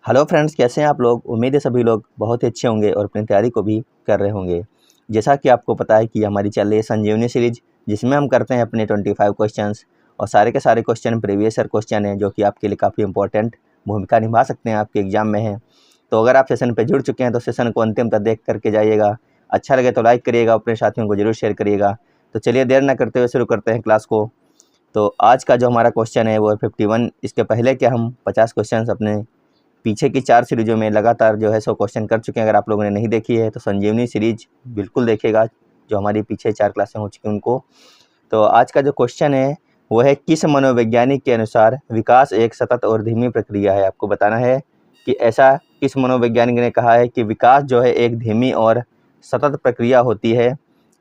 Hello friends, कैसे हैं आप लोग। उम्मीद है सभी लोग बहुत ही अच्छे होंगे और अपनी तैयारी को भी कर रहे होंगे। जैसा कि आपको पता है कि हमारी चल रही है संजीवनी सीरीज, जिसमें हम करते हैं अपने 25 क्वेश्चंस और सारे के सारे क्वेश्चन प्रीवियस ईयर क्वेश्चन हैं, जो कि आपके लिए काफ़ी इंपॉर्टेंट भूमिका निभा सकते हैं आपके एग्जाम में हैं। तो अगर आप सेशन पर जुड़ चुके हैं तो सेशन को अंतिम तक देख करके जाइएगा। अच्छा लगे तो लाइक करिएगा, अपने साथियों को जरूर शेयर करिएगा। तो चलिए देर न करते हुए शुरू करते हैं क्लास को। तो आज का जो हमारा क्वेश्चन है वो है 51। इसके पहले के हम 50 क्वेश्चन अपने पीछे की 4 सीरीज़ों में लगातार जो है 100 क्वेश्चन कर चुके हैं। अगर आप लोगों ने नहीं देखी है तो संजीवनी सीरीज बिल्कुल देखिएगा, जो हमारी पीछे 4 क्लासें हो चुकी हैं उनको। तो आज का जो क्वेश्चन है वो है, किस मनोवैज्ञानिक के अनुसार विकास एक सतत और धीमी प्रक्रिया है। आपको बताना है कि ऐसा किस मनोवैज्ञानिक ने कहा है कि विकास जो है एक धीमी और सतत प्रक्रिया होती है।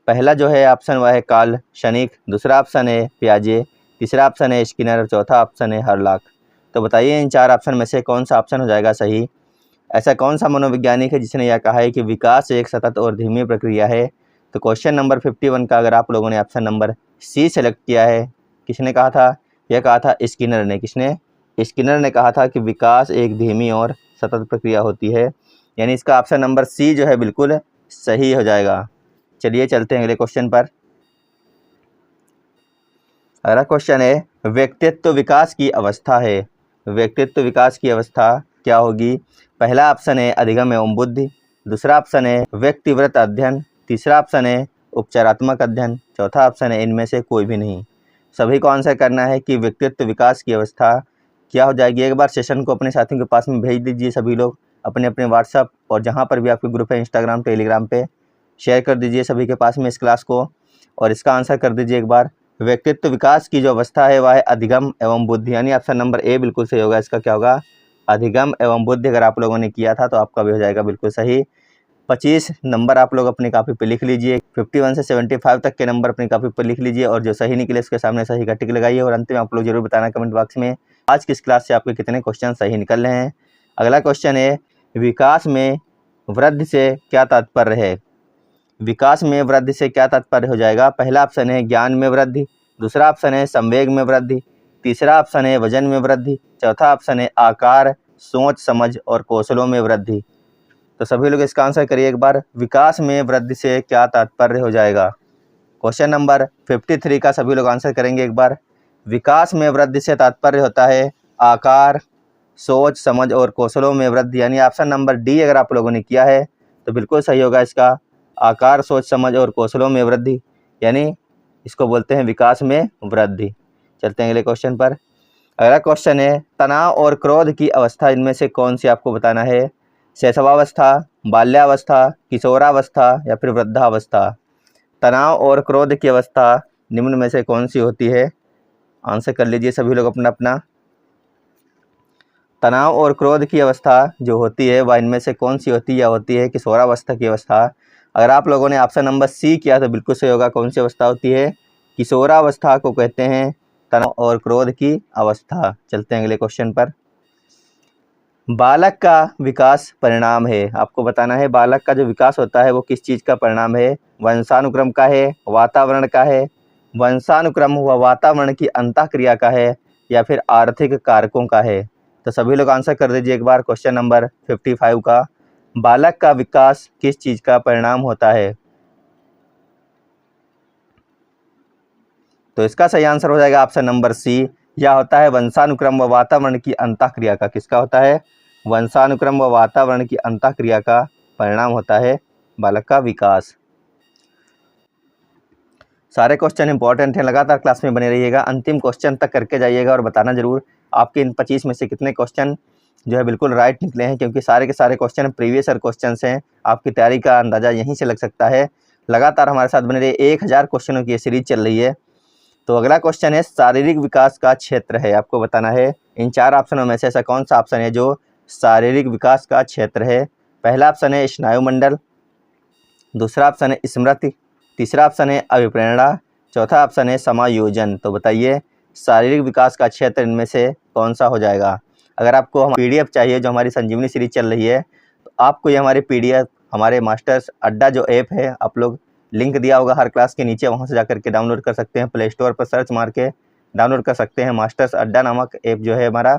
पहला जो है ऑप्शन वह है कार्ल शनिक, दूसरा ऑप्शन है पियाजे, तीसरा ऑप्शन है स्किनर और चौथा ऑप्शन है हर्लॉक। तो बताइए इन 4 ऑप्शन में से कौन सा ऑप्शन हो जाएगा सही। ऐसा कौन सा मनोवैज्ञानिक है जिसने यह कहा है कि विकास एक सतत और धीमी प्रक्रिया है। तो क्वेश्चन नंबर 51 का अगर आप लोगों ने ऑप्शन नंबर सी सेलेक्ट किया है। किसने कहा था? यह कहा था स्किनर ने। किसने? स्किनर ने कहा था कि विकास एक धीमी और सतत प्रक्रिया होती है, यानी इसका ऑप्शन नंबर सी जो है बिल्कुल सही हो जाएगा। चलिए चलते हैं अगले क्वेश्चन पर। अगला क्वेश्चन है, व्यक्तित्व विकास की अवस्था है। व्यक्तित्व विकास की अवस्था क्या होगी? पहला ऑप्शन है अधिगम एवं बुद्धि, दूसरा ऑप्शन है व्यक्तिव्रत अध्ययन, तीसरा ऑप्शन है उपचारात्मक अध्ययन, चौथा ऑप्शन है इनमें से कोई भी नहीं। सभी को आंसर करना है कि व्यक्तित्व विकास की अवस्था क्या हो जाएगी। एक बार सेशन को अपने साथियों के पास में भेज दीजिए। सभी लोग अपने अपने व्हाट्सअप और जहाँ पर भी आपके ग्रुप है इंस्टाग्राम टेलीग्राम पे शेयर कर दीजिए सभी के पास में इस क्लास को, और इसका आंसर कर दीजिए एक बार। व्यक्तित्व विकास की जो अवस्था है वह है अधिगम एवं बुद्धि, यानी ऑप्शन नंबर ए बिल्कुल सही होगा। इसका क्या होगा? अधिगम एवं बुद्धि। अगर आप लोगों ने किया था तो आपका भी हो जाएगा बिल्कुल सही। 25 नंबर आप लोग अपनी कॉपी पे लिख लीजिए। 51 से 75 तक के नंबर अपनी कॉपी पर लिख लीजिए, और जो सही निकले उसके सामने सही का टिक लगाइए। और अंत में आप लोग जरूर बताना कमेंट बॉक्स में आज की इस क्लास से आपके कितने क्वेश्चन सही निकल रहे हैं। अगला क्वेश्चन है, विकास में वृद्धि से क्या तात्पर्य है। विकास में वृद्धि से क्या तात्पर्य हो जाएगा? पहला ऑप्शन है ज्ञान में वृद्धि, दूसरा ऑप्शन है संवेग में वृद्धि, तीसरा ऑप्शन है वजन में वृद्धि, चौथा ऑप्शन है आकार, सोच समझ और कौशलों में वृद्धि। तो सभी लोग इसका आंसर करिए एक बार। विकास में वृद्धि से क्या तात्पर्य हो जाएगा? क्वेश्चन नंबर 53 का सभी लोग आंसर करेंगे एक बार। विकास में वृद्धि से तात्पर्य होता है आकार, सोच समझ और कौशलों में वृद्धि, यानी ऑप्शन नंबर डी अगर आप लोगों ने किया है तो बिल्कुल सही होगा इसका। आकार, सोच समझ और कौशलों में वृद्धि, यानी इसको बोलते हैं विकास में वृद्धि। चलते हैं अगले क्वेश्चन पर। अगला क्वेश्चन है, तनाव और क्रोध की अवस्था इनमें से कौन सी आपको बताना है। शैशवावस्था, बाल्यावस्था, किशोरावस्था या फिर वृद्धावस्था। तनाव और क्रोध की अवस्था निम्न में से कौन सी होती है? आंसर कर लीजिए सभी लोग अपना अपना। तनाव और क्रोध की अवस्था जो होती है वह इनमें से कौन सी होती है? या होती है किशोरावस्था की अवस्था। अगर आप लोगों ने ऑप्शन नंबर सी किया तो बिल्कुल सही होगा। कौन सी अवस्था होती है? किशोरावस्था को कहते हैं तनाव और क्रोध की अवस्था। चलते हैं अगले क्वेश्चन पर। बालक का विकास परिणाम है। आपको बताना है बालक का जो विकास होता है वो किस चीज़ का परिणाम है। वंशानुक्रम का है, वातावरण का है, वंशानुक्रम व वातावरण की अंतःक्रिया का है, या फिर आर्थिक कारकों का है। तो सभी लोग आंसर कर दीजिए एक बार क्वेश्चन नंबर 55 का। बालक का विकास किस चीज़ का परिणाम होता है? तो इसका सही आंसर हो जाएगा ऑप्शन नंबर सी, यह होता है वंशानुक्रम व वातावरण की अंतःक्रिया का। किसका होता है? वंशानुक्रम व वातावरण की अंतःक्रिया का परिणाम होता है बालक का विकास। सारे क्वेश्चन इंपॉर्टेंट हैं, लगातार क्लास में बने रहिएगा, अंतिम क्वेश्चन तक करके जाइएगा और बताना जरूर आपके इन 25 में से कितने क्वेश्चन जो है बिल्कुल राइट निकले हैं, क्योंकि सारे के सारे क्वेश्चन प्रीवियस ईयर क्वेश्चन हैं। आपकी तैयारी का अंदाज़ा यहीं से लग सकता है। लगातार हमारे साथ बने रहिए, 1000 क्वेश्चनों की ये सीरीज चल रही है। तो अगला क्वेश्चन है, शारीरिक विकास का क्षेत्र है। आपको बताना है इन 4 ऑप्शनों में से ऐसा कौन सा ऑप्शन है जो शारीरिक विकास का क्षेत्र है। पहला ऑप्शन है स्नायुमंडल, दूसरा ऑप्शन है स्मृति, तीसरा ऑप्शन है अभिप्रेरणा, चौथा ऑप्शन है समायोजन। तो बताइए शारीरिक विकास का क्षेत्र इनमें से कौन सा हो जाएगा। अगर आपको हम PDF चाहिए जो हमारी संजीवनी सीरीज चल रही है, तो आपको ये हमारी PDF हमारे मास्टर्स अड्डा जो ऐप है, आप लोग लिंक दिया होगा हर क्लास के नीचे, वहाँ से जाकर के डाउनलोड कर सकते हैं। प्ले स्टोर पर सर्च मार के डाउनलोड कर सकते हैं। मास्टर्स अड्डा नामक ऐप जो है हमारा,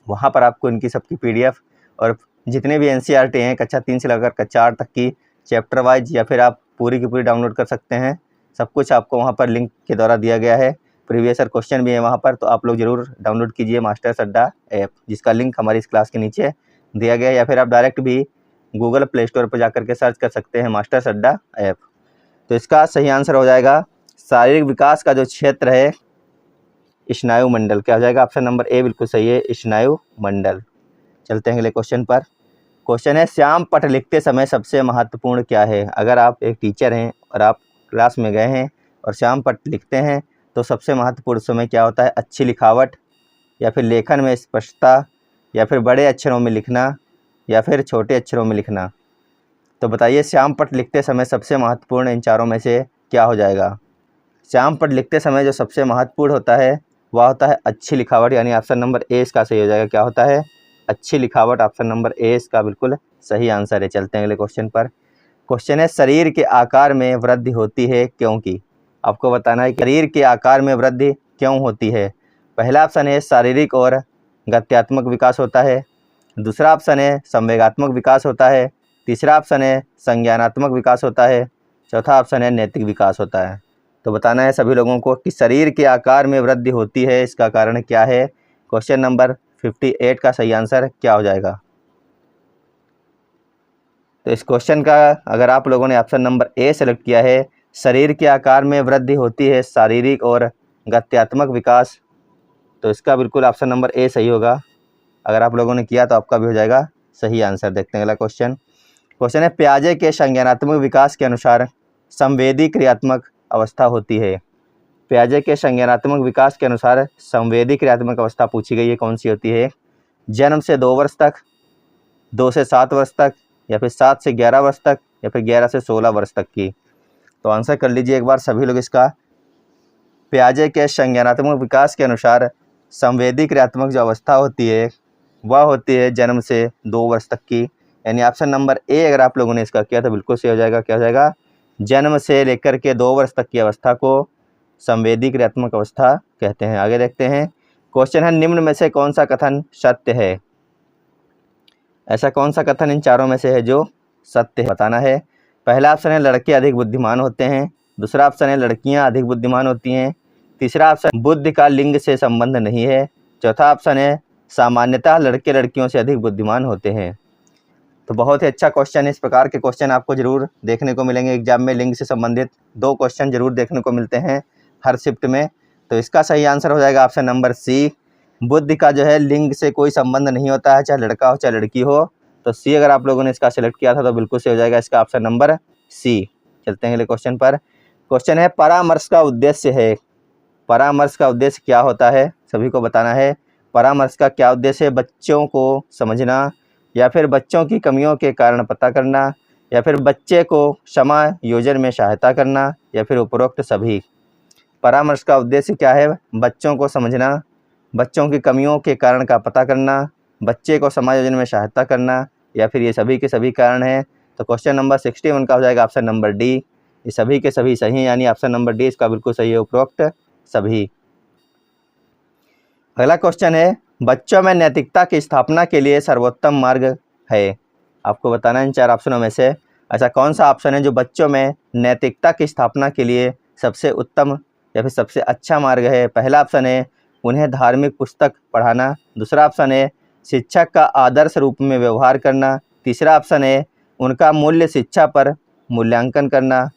वहाँ पर आपको इनकी सबकी PDF और जितने भी एनसीईआरटी हैं कक्षा 3 से लेकर कक्षा 8 तक की चैप्टर वाइज, या फिर आप पूरी की पूरी डाउनलोड कर सकते हैं। सब कुछ आपको वहाँ पर लिंक के द्वारा दिया गया है। प्रीवियस ईयर क्वेश्चन भी है वहाँ पर, तो आप लोग ज़रूर डाउनलोड कीजिए मास्टर्स अड्डा ऐप, जिसका लिंक हमारी इस क्लास के नीचे दिया गया है, या फिर आप डायरेक्ट भी गूगल प्ले स्टोर पर जाकर के सर्च कर सकते हैं मास्टर्स अड्डा ऐप। तो इसका सही आंसर हो जाएगा शारीरिक विकास का जो क्षेत्र है स्नायु मंडल। क्या हो जाएगा? ऑप्शन नंबर ए बिल्कुल सही है, स्नायु मंडल। चलते हैं अगले क्वेश्चन पर। क्वेश्चन है श्याम पट लिखते समय सबसे महत्वपूर्ण क्या है? अगर आप एक टीचर हैं और आप क्लास में गए हैं और श्याम पट लिखते हैं तो सबसे महत्वपूर्ण समय क्या होता है? अच्छी लिखावट, या फिर लेखन में स्पष्टता, या फिर बड़े अक्षरों में लिखना, या फिर छोटे अक्षरों में लिखना। तो बताइए श्याम पट लिखते समय सबसे महत्वपूर्ण इन चारों में से क्या हो जाएगा? श्याम पट लिखते समय जो सबसे महत्वपूर्ण होता है वह होता है अच्छी लिखावट, यानी ऑप्शन नंबर ए इसका सही हो जाएगा। क्या होता है? अच्छी लिखावट। ऑप्शन नंबर ए इसका बिल्कुल सही आंसर है। चलते हैं अगले क्वेश्चन पर। क्वेश्चन है शरीर के आकार में वृद्धि होती है क्योंकि? आपको बताना है कि शरीर के आकार में वृद्धि क्यों होती है। पहला ऑप्शन है शारीरिक और गत्यात्मक विकास होता है। दूसरा ऑप्शन है संवेगात्मक विकास होता है। तीसरा ऑप्शन है संज्ञानात्मक विकास होता है। चौथा ऑप्शन है नैतिक विकास होता है। तो बताना है सभी लोगों को कि शरीर के आकार में वृद्धि होती है, इसका कारण क्या है? क्वेश्चन नंबर 58 का सही आंसर क्या हो जाएगा? तो इस क्वेश्चन का अगर आप लोगों ने ऑप्शन नंबर ए सेलेक्ट किया है, शरीर के आकार में वृद्धि होती है शारीरिक और गत्यात्मक विकास, तो इसका बिल्कुल ऑप्शन नंबर ए सही होगा। अगर आप लोगों ने किया तो आपका भी हो जाएगा सही आंसर। देखते हैं अगला क्वेश्चन। क्वेश्चन है पियाजे के संज्ञानात्मक विकास के अनुसार संवेदी क्रियात्मक अवस्था होती है। पियाजे के संज्ञानात्मक विकास के अनुसार संवेदी क्रियात्मक अवस्था पूछी गई है, कौन सी होती है? जन्म से 2 वर्ष तक, 2 से 7 वर्ष तक, या फिर 7 से 11 वर्ष तक, या फिर 11 से 16 वर्ष तक की। तो आंसर कर लीजिए एक बार सभी लोग इसका। पियाजे के संज्ञानात्मक विकास के अनुसार संवेदी क्रियात्मक जो अवस्था होती है वह होती है जन्म से 2 वर्ष तक की, यानी ऑप्शन नंबर ए अगर आप लोगों ने इसका किया तो बिल्कुल सही हो जाएगा। क्या हो जाएगा? जन्म से लेकर के 2 वर्ष तक की अवस्था को संवेदी क्रियात्मक अवस्था कहते हैं। आगे देखते हैं। क्वेश्चन है निम्न में से कौन सा कथन सत्य है? ऐसा कौन सा कथन इन चारों में से है जो सत्य है? बताना है। पहला ऑप्शन है लड़के अधिक बुद्धिमान होते हैं। दूसरा ऑप्शन है लड़कियां अधिक बुद्धिमान होती हैं। तीसरा ऑप्शन बुद्धि का लिंग से संबंध नहीं है। चौथा ऑप्शन है सामान्यतः लड़के लड़कियों से अधिक बुद्धिमान होते हैं। तो बहुत ही अच्छा क्वेश्चन है। इस प्रकार के क्वेश्चन आपको जरूर देखने को मिलेंगे एग्जाम में। लिंग से संबंधित 2 क्वेश्चन जरूर देखने को मिलते हैं हर शिफ्ट में। तो इसका सही आंसर हो जाएगा ऑप्शन नंबर सी। बुद्धि का जो है लिंग से कोई संबंध नहीं होता है, चाहे लड़का हो चाहे लड़की हो। तो सी अगर आप लोगों ने इसका सेलेक्ट किया था तो बिल्कुल सही हो जाएगा इसका ऑप्शन नंबर सी। चलते हैं अगले क्वेश्चन पर। क्वेश्चन है परामर्श का उद्देश्य है। परामर्श का उद्देश्य क्या होता है? सभी को बताना है। परामर्श का क्या उद्देश्य है? बच्चों को समझना, या फिर बच्चों की कमियों के कारण पता करना, या फिर बच्चे को समायोजन में सहायता करना, या फिर उपरोक्त सभी। परामर्श का उद्देश्य क्या है? बच्चों को समझना, बच्चों की कमियों के कारण का पता करना, बच्चे को समायोजन में सहायता करना, या फिर ये सभी के सभी कारण हैं। तो क्वेश्चन नंबर 61 का हो जाएगा ऑप्शन नंबर डी। ये सभी के सभी सही हैं, यानी ऑप्शन नंबर डी इसका बिल्कुल सही है, उपरोक्त सभी। अगला क्वेश्चन है बच्चों में नैतिकता की स्थापना के लिए सर्वोत्तम मार्ग है। आपको बताना है इन 4 ऑप्शनों में से ऐसा कौन सा ऑप्शन है जो बच्चों में नैतिकता की स्थापना के लिए सबसे उत्तम या फिर सबसे अच्छा मार्ग है। पहला ऑप्शन है उन्हें धार्मिक पुस्तक पढ़ाना। दूसरा ऑप्शन है शिक्षक का आदर्श रूप में व्यवहार करना। तीसरा ऑप्शन है उनका मूल्य शिक्षा पर मूल्यांकन करना।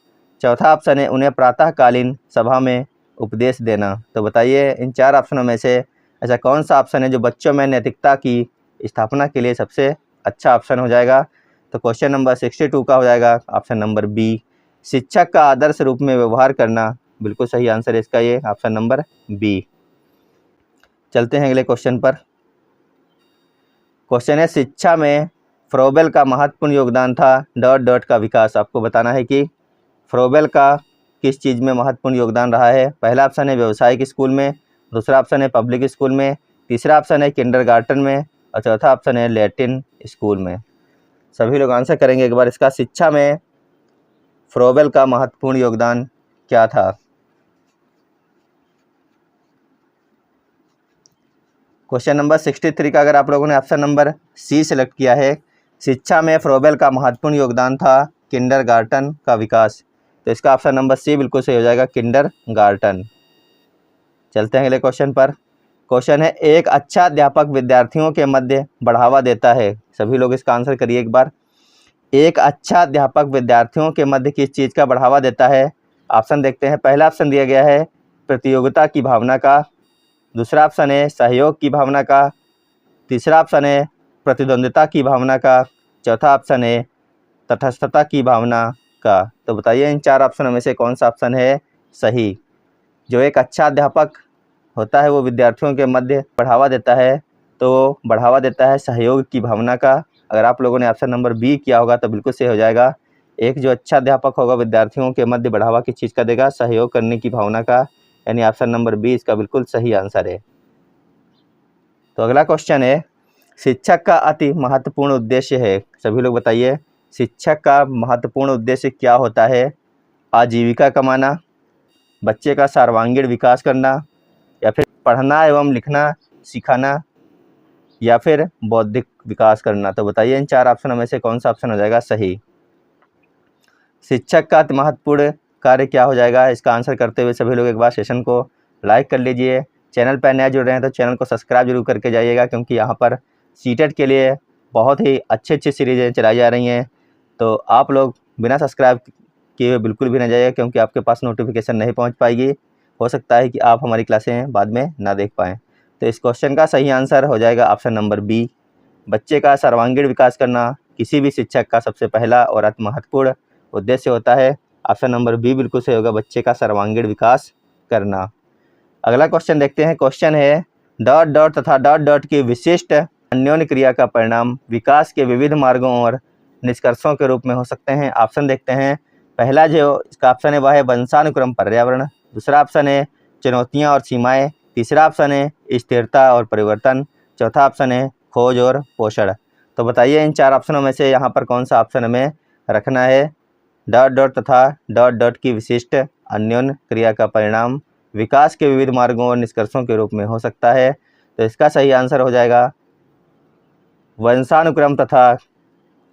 चौथा ऑप्शन है उन्हें प्रातःकालीन सभा में उपदेश देना। तो बताइए इन 4 ऑप्शनों में से ऐसा कौन सा ऑप्शन है जो बच्चों में नैतिकता की स्थापना के लिए सबसे अच्छा ऑप्शन हो जाएगा। तो क्वेश्चन नंबर 62 का हो जाएगा ऑप्शन नंबर बी, शिक्षक का आदर्श रूप में व्यवहार करना। बिल्कुल सही आंसर है इसका ये ऑप्शन नंबर बी। चलते हैं अगले क्वेश्चन पर। क्वेश्चन है शिक्षा में फ्रोबेल का महत्वपूर्ण योगदान था डॉट डॉट का विकास। आपको बताना है कि फ्रोबेल का किस चीज़ में महत्वपूर्ण योगदान रहा है। पहला ऑप्शन है व्यावसायिक स्कूल में, दूसरा ऑप्शन है पब्लिक स्कूल में, तीसरा ऑप्शन है किंडरगार्टन में, और चौथा ऑप्शन है लैटिन स्कूल में। सभी लोग आंसर करेंगे एक बार इसका। शिक्षा में फ्रोबेल का महत्वपूर्ण योगदान क्या था? क्वेश्चन नंबर 63 का अगर आप लोगों ने ऑप्शन नंबर सी सेलेक्ट किया है, शिक्षा में फ्रोबेल का महत्वपूर्ण योगदान था किंडरगार्टन का विकास, तो इसका ऑप्शन नंबर सी बिल्कुल सही हो जाएगा, किंडरगार्टन। चलते हैं अगले क्वेश्चन पर। क्वेश्चन है, एक अच्छा अध्यापक विद्यार्थियों के मध्य बढ़ावा देता है। सभी लोग इसका आंसर करिए एक बार। एक अच्छा अध्यापक विद्यार्थियों के मध्य किस चीज़ का बढ़ावा देता है? ऑप्शन देखते हैं। पहला ऑप्शन दिया गया है प्रतियोगिता की भावना का, दूसरा ऑप्शन है सहयोग की भावना का, तीसरा ऑप्शन है प्रतिद्वंद्विता की भावना का, चौथा ऑप्शन है तटस्थता की भावना का। तो बताइए इन चार ऑप्शनों में से कौन सा ऑप्शन है सही? जो एक अच्छा अध्यापक होता है वो विद्यार्थियों के मध्य बढ़ावा देता है, तो बढ़ावा देता है सहयोग की भावना का। अगर आप लोगों ने ऑप्शन नंबर बी किया होगा तो बिल्कुल सही हो जाएगा। एक जो अच्छा अध्यापक होगा विद्यार्थियों के मध्य बढ़ावा किस चीज़ का देगा? सहयोग करने की भावना का, यानी ऑप्शन नंबर बी इसका बिल्कुल सही आंसर है। तो अगला क्वेश्चन है, शिक्षक का अति महत्वपूर्ण उद्देश्य है। सभी लोग बताइए शिक्षक का महत्वपूर्ण उद्देश्य क्या होता है? आजीविका कमाना, बच्चे का सर्वांगीण विकास करना, या फिर पढ़ना एवं लिखना सिखाना, या फिर बौद्धिक विकास करना। तो बताइए इन चार ऑप्शनों में से कौन सा ऑप्शन हो जाएगा सही? शिक्षक का अति महत्वपूर्ण कार्य क्या हो जाएगा? इसका आंसर करते हुए सभी लोग एक बार सेशन को लाइक कर लीजिए। चैनल पर नया जुड़ रहे हैं तो चैनल को सब्सक्राइब जरूर करके जाइएगा, क्योंकि यहाँ पर सीटेट के लिए बहुत ही अच्छी सीरीज़ें चलाई जा रही हैं। तो आप लोग बिना सब्सक्राइब किए हुए बिल्कुल भी ना जाइएगा, क्योंकि आपके पास नोटिफिकेशन नहीं पहुँच पाएगी। हो सकता है कि आप हमारी क्लासें बाद में ना देख पाएँ। तो इस क्वेश्चन का सही आंसर हो जाएगा ऑप्शन नंबर बी। बच्चे का सर्वांगीण विकास करना किसी भी शिक्षक का सबसे पहला और अति महत्वपूर्ण उद्देश्य होता है। ऑप्शन नंबर बी बिल्कुल सही होगा, बच्चे का सर्वांगीण विकास करना। अगला क्वेश्चन देखते हैं। क्वेश्चन है, डॉट डॉट तथा डॉट डॉट की विशिष्ट अन्योन्य क्रिया का परिणाम विकास के विविध मार्गों और निष्कर्षों के रूप में हो सकते हैं। ऑप्शन देखते हैं। पहला जो इसका ऑप्शन है वह है वंशानुक्रम पर्यावरण, दूसरा ऑप्शन है चुनौतियाँ और सीमाएँ, तीसरा ऑप्शन है स्थिरता और परिवर्तन, चौथा ऑप्शन है खोज और पोषण। तो बताइए इन चार ऑप्शनों में से यहाँ पर कौन सा ऑप्शन हमें रखना है? डॉट डॉट तथा डॉट डॉट की विशिष्ट अन्योन्य क्रिया का परिणाम विकास के विविध मार्गों और निष्कर्षों के रूप में हो सकता है। तो इसका सही आंसर हो जाएगा वंशानुक्रम तथा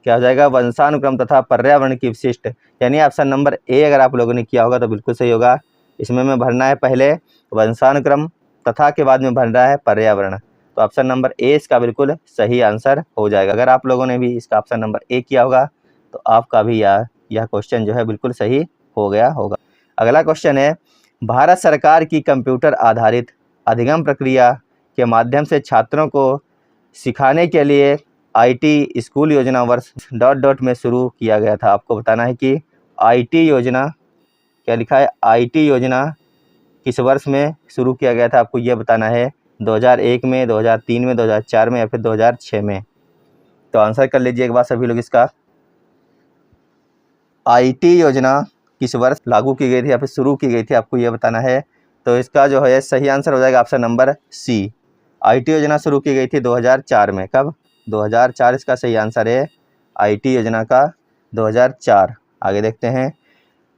क्या हो जाएगा? वंशानुक्रम तथा पर्यावरण की विशिष्ट, यानी ऑप्शन नंबर ए अगर आप लोगों ने किया होगा तो बिल्कुल सही होगा। इसमें में भरना है पहले वंशानुक्रम तथा के बाद में भरना है पर्यावरण। तो ऑप्शन नंबर ए इसका बिल्कुल सही आंसर हो जाएगा। अगर आप लोगों ने भी इसका ऑप्शन नंबर ए किया होगा तो आपका भी यह क्वेश्चन जो है बिल्कुल सही हो गया होगा। अगला क्वेश्चन है, भारत सरकार की कंप्यूटर आधारित अधिगम प्रक्रिया के माध्यम से छात्रों को सिखाने के लिए आईटी स्कूल योजना वर्ष डॉट डॉट में शुरू किया गया था। आपको बताना है कि आईटी योजना क्या लिखा है? आईटी योजना किस वर्ष में शुरू किया गया था, आपको यह बताना है। 2001 में, 2003 में, 2004 में या फिर 2006 में। तो आंसर कर लीजिए एक बार सभी लोग इसका। आईटी योजना किस वर्ष लागू की गई थी या फिर शुरू की गई थी, आपको यह बताना है। तो इसका जो है सही आंसर हो जाएगा ऑप्शन नंबर सी। आईटी योजना शुरू की गई थी 2004 में। कब? 2004 इसका सही आंसर है, आईटी योजना का 2004। आगे देखते हैं।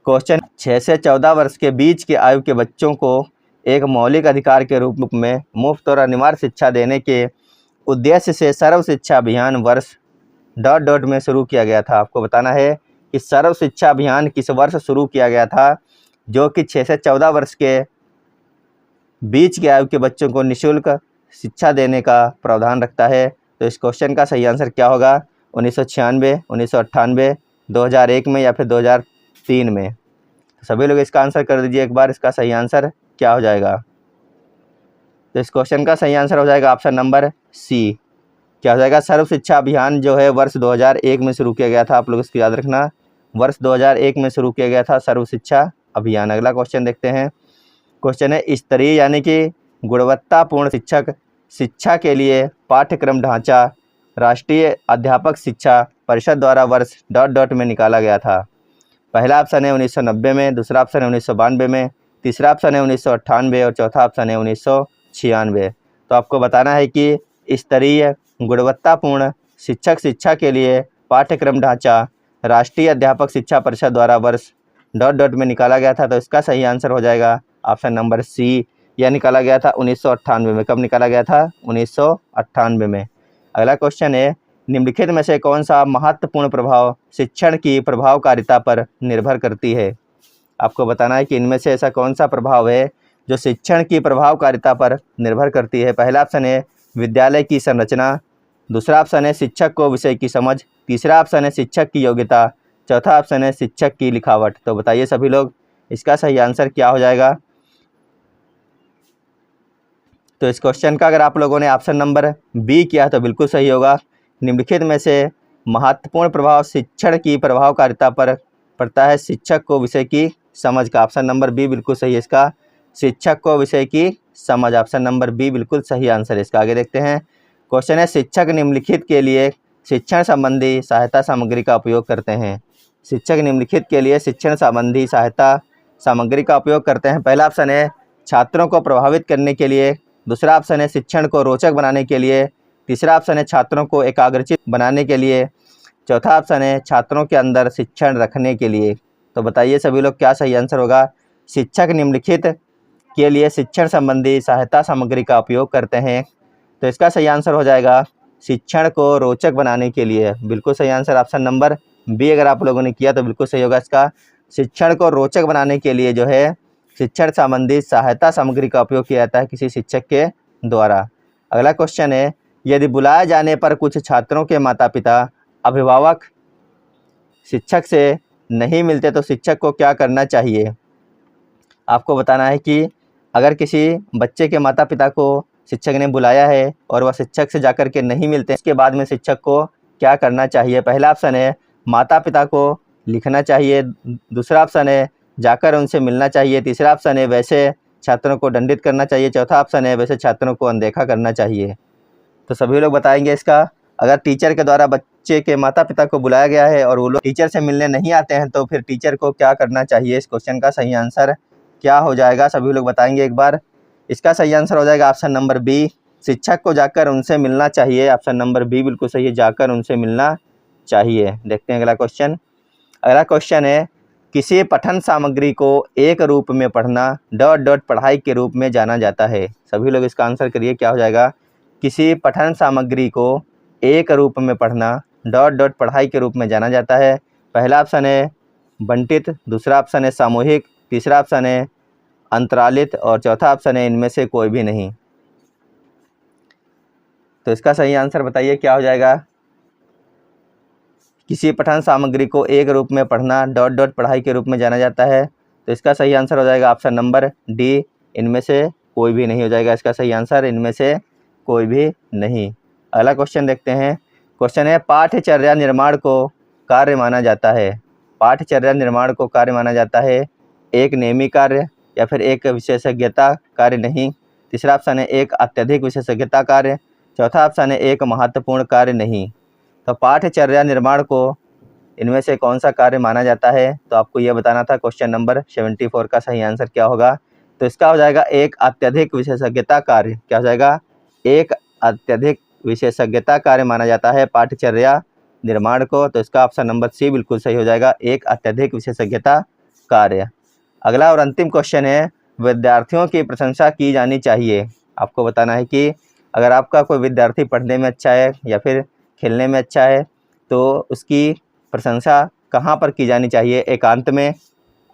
क्वेश्चन, 6 से 14 वर्ष के बीच के आयु के बच्चों को एक मौलिक अधिकार के रूप में मुफ्त और अनिवार्य शिक्षा देने के उद्देश्य से सर्व शिक्षा अभियान वर्ष डॉट डॉट में शुरू किया गया था। आपको बताना है कि सर्व शिक्षा अभियान किस वर्ष शुरू किया गया था, जो कि 6 से 14 वर्ष के बीच के आयु के बच्चों को निःशुल्क शिक्षा देने का प्रावधान रखता है। तो इस क्वेश्चन का सही आंसर क्या होगा? 1996, 1998, 2001 में या फिर 2003 में। सभी लोग इसका आंसर कर दीजिए एक बार, इसका सही आंसर क्या हो जाएगा? तो इस क्वेश्चन का सही आंसर हो जाएगा ऑप्शन नंबर सी। क्या हो जाएगा? सर्व शिक्षा अभियान जो है वर्ष 2001 में शुरू किया गया था। आप लोग इसको याद रखना, वर्ष 2001 में शुरू किया गया था सर्व शिक्षा अभियान। अगला क्वेश्चन देखते हैं। क्वेश्चन है, स्तरीय यानी कि गुणवत्तापूर्ण शिक्षा के लिए पाठ्यक्रम ढांचा राष्ट्रीय अध्यापक शिक्षा परिषद द्वारा वर्ष डॉट डॉट में निकाला गया था। पहला ऑप्शन है 1990 में, दूसरा ऑप्शन है 1992 में, तीसरा ऑप्शन है 1998 और चौथा ऑप्शन है 1996। तो आपको बताना है कि स्तरीय गुणवत्तापूर्ण शिक्षा के लिए पाठ्यक्रम ढांचा राष्ट्रीय अध्यापक शिक्षा परिषद द्वारा वर्ष डॉट डॉट में निकाला गया था। तो इसका सही आंसर हो जाएगा ऑप्शन नंबर सी, यह निकाला गया था 1998 में। कब निकाला गया था? 1998 में। अगला क्वेश्चन है, निम्नलिखित में से कौन सा महत्वपूर्ण प्रभाव शिक्षण की प्रभावकारिता पर निर्भर करती है? आपको बताना है कि इनमें से ऐसा कौन सा प्रभाव है जो शिक्षण की प्रभावकारिता पर निर्भर करती है। पहला ऑप्शन है विद्यालय की संरचना, दूसरा ऑप्शन है शिक्षक को विषय की समझ, तीसरा ऑप्शन है शिक्षक की योग्यता, चौथा ऑप्शन है शिक्षक की लिखावट। तो बताइए सभी लोग, इसका सही आंसर क्या हो जाएगा? तो इस क्वेश्चन का अगर आप लोगों ने ऑप्शन नंबर बी किया तो बिल्कुल सही होगा। निम्नलिखित में से महत्वपूर्ण प्रभाव शिक्षण की प्रभावकारिता पर पड़ता है शिक्षक को विषय की समझ का। ऑप्शन नंबर बी बिल्कुल सही है इसका, शिक्षक को विषय की समझ। ऑप्शन नंबर बी बिल्कुल सही आंसर है इसका। आगे देखते हैं, क्वेश्चन है, शिक्षक निम्नलिखित के लिए शिक्षण संबंधी सहायता सामग्री का उपयोग करते हैं। शिक्षक निम्नलिखित के लिए शिक्षण संबंधी सहायता सामग्री का उपयोग करते हैं। पहला ऑप्शन है छात्रों को प्रभावित करने के लिए, दूसरा ऑप्शन है शिक्षण को रोचक बनाने के लिए, तीसरा ऑप्शन है छात्रों को एकाग्रचित बनाने के लिए, चौथा ऑप्शन है छात्रों के अंदर शिक्षण रखने के लिए। तो बताइए सभी लोग क्या सही आंसर होगा? शिक्षक निम्नलिखित के लिए शिक्षण संबंधी सहायता सामग्री का उपयोग करते हैं। तो इसका सही आंसर हो जाएगा शिक्षण को रोचक बनाने के लिए। बिल्कुल सही आंसर ऑप्शन नंबर बी अगर आप लोगों ने किया तो बिल्कुल सही होगा इसका। शिक्षण को रोचक बनाने के लिए जो है शिक्षण संबंधी सहायता सामग्री का उपयोग किया जाता है किसी शिक्षक के द्वारा। अगला क्वेश्चन है, यदि बुलाए जाने पर कुछ छात्रों के माता पिता अभिभावक शिक्षक से नहीं मिलते तो शिक्षक को क्या करना चाहिए? आपको बताना है कि अगर किसी बच्चे के माता पिता को शिक्षक ने बुलाया है और वह शिक्षक से जाकर के नहीं मिलते, इसके बाद में शिक्षक को क्या करना चाहिए? पहला ऑप्शन है माता पिता को लिखना चाहिए, दूसरा ऑप्शन है जाकर उनसे मिलना चाहिए, तीसरा ऑप्शन है वैसे छात्रों को दंडित करना चाहिए, चौथा ऑप्शन है वैसे छात्रों को अनदेखा करना चाहिए। तो सभी लोग बताएंगे इसका। अगर टीचर के द्वारा बच्चे के माता पिता को बुलाया गया है और वो लोग टीचर से मिलने नहीं आते हैं तो फिर टीचर को क्या करना चाहिए? इस क्वेश्चन का सही आंसर क्या हो जाएगा? सभी लोग बताएंगे एक बार। इसका सही आंसर हो जाएगा ऑप्शन नंबर बी, शिक्षक को जाकर उनसे मिलना चाहिए। ऑप्शन नंबर बी बिल्कुल सही है, जाकर उनसे मिलना चाहिए। देखते हैं अगला क्वेश्चन। अगला क्वेश्चन है, किसी पठन सामग्री को एक रूप में पढ़ना डॉट डॉट पढ़ाई के रूप में जाना जाता है। सभी लोग इसका आंसर करिए, क्या हो जाएगा? किसी पठन सामग्री को एक रूप में पढ़ना डॉट डॉट पढ़ाई के रूप में जाना जाता है। पहला ऑप्शन है बंटित, दूसरा ऑप्शन है सामूहिक, तीसरा ऑप्शन है अंतरालित और चौथा ऑप्शन है इनमें से कोई भी नहीं। तो इसका सही आंसर बताइए क्या हो जाएगा? किसी पठन सामग्री को एक रूप में पढ़ना डॉट डॉट पढ़ाई के रूप में जाना जाता है। तो इसका सही आंसर हो जाएगा ऑप्शन नंबर डी, इनमें से कोई भी नहीं हो जाएगा इसका सही आंसर, इनमें से कोई भी नहीं। अगला क्वेश्चन देखते हैं। क्वेश्चन है, पाठ्यचर्या निर्माण को कार्य माना जाता है। पाठ्यचर्या निर्माण को कार्य माना जाता है एक नेमी कार्य या फिर एक विशेषज्ञता कार्य नहीं, तीसरा ऑप्शन है एक अत्यधिक विशेषज्ञता कार्य, चौथा ऑप्शन है एक महत्वपूर्ण कार्य नहीं। तो पाठ्यचर्या निर्माण को इनमें से कौन सा कार्य माना जाता है? तो आपको यह बताना था। क्वेश्चन नंबर 74 का सही आंसर क्या होगा? तो इसका हो जाएगा एक अत्यधिक विशेषज्ञता कार्य। क्या हो जाएगा? एक अत्यधिक विशेषज्ञता कार्य माना जाता है पाठ्यचर्या निर्माण को। तो इसका ऑप्शन नंबर सी बिल्कुल सही हो जाएगा, एक अत्यधिक विशेषज्ञता कार्य। अगला और अंतिम क्वेश्चन है, विद्यार्थियों की प्रशंसा की जानी चाहिए। आपको बताना है कि अगर आपका कोई विद्यार्थी पढ़ने में अच्छा है या फिर खेलने में अच्छा है तो उसकी प्रशंसा कहाँ पर की जानी चाहिए? एकांत में,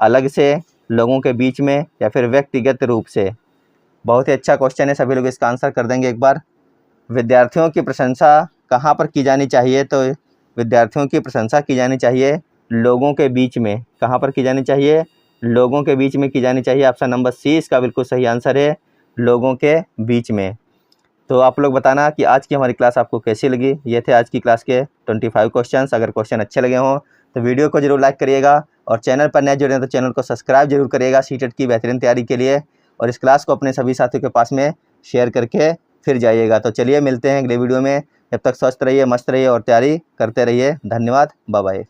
अलग से, लोगों के बीच में या फिर व्यक्तिगत रूप से? बहुत ही अच्छा क्वेश्चन है, सभी लोग इसका आंसर कर देंगे एक बार। विद्यार्थियों की प्रशंसा कहाँ पर की जानी चाहिए? तो विद्यार्थियों की प्रशंसा की जानी चाहिए लोगों के बीच में। कहाँ पर की जानी चाहिए? लोगों के बीच में की जानी चाहिए। ऑप्शन नंबर सी इसका बिल्कुल सही आंसर है, लोगों के बीच में। तो आप लोग बताना कि आज की हमारी क्लास आपको कैसी लगी। ये थे आज की क्लास के 25 क्वेश्चंस। अगर क्वेश्चन अच्छे लगे हों तो वीडियो को जरूर लाइक करिएगा और चैनल पर नए जुड़े हैं तो चैनल को सब्सक्राइब जरूर करिएगा सीटेट की बेहतरीन तैयारी के लिए। और इस क्लास को अपने सभी साथियों के पास में शेयर करके फिर जाइएगा। तो चलिए मिलते हैं अगले वीडियो में। जब तक स्वस्थ रहिए, मस्त रहिए और तैयारी करते रहिए। धन्यवाद, बाय बाय।